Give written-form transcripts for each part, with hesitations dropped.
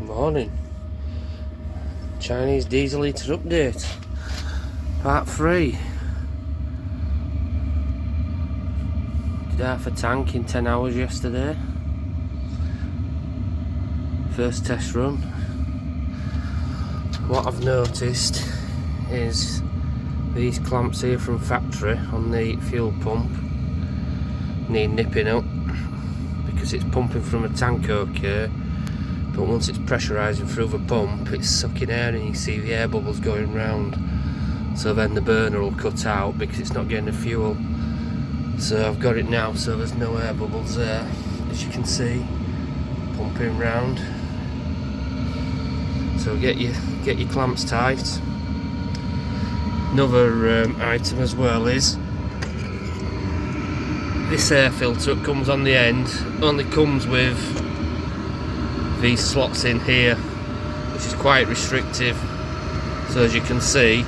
Morning. Chinese diesel eater update. Part 3. Did half a tank in 10 hours yesterday. First test run. What I've noticed is these clamps here from factory on the fuel pump need nipping up because it's pumping from a tank okay, but once it's pressurising through the pump it's sucking air and you see the air bubbles going round, so then the burner will cut out because it's not getting the fuel. So I've got it now so there's no air bubbles there, as you can see, pumping round. So get your clamps tight. Another item as well is this air filter that comes on the end only comes with these slots in here, which is quite restrictive. So as you can see,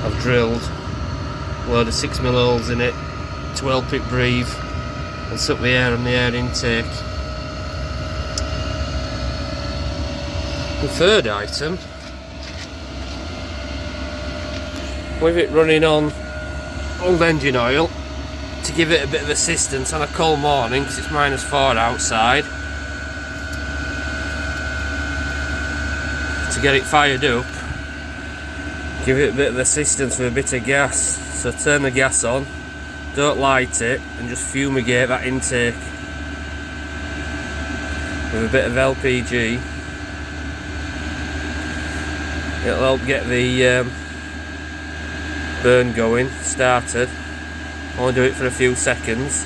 I've drilled a load of 6mm holes in it to help it breathe and suck the air on the air intake. The third item, with it running on old engine oil to give it a bit of assistance on a cold morning because it's -4 outside, to get it fired up, give it a bit of assistance with a bit of gas. So turn the gas on, don't light it, and just fumigate that intake with a bit of LPG. It'll help get the burn going, started. Only do it for a few seconds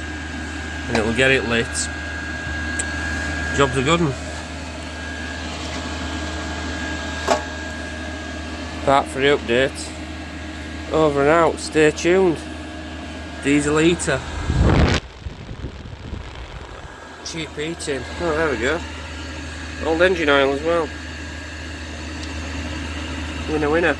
and it'll get it lit. Job's a good one. Part 3 update. Over and out, stay tuned. Diesel eater. Cheap eating. Oh, there we go. Old engine oil as well. Winner winner.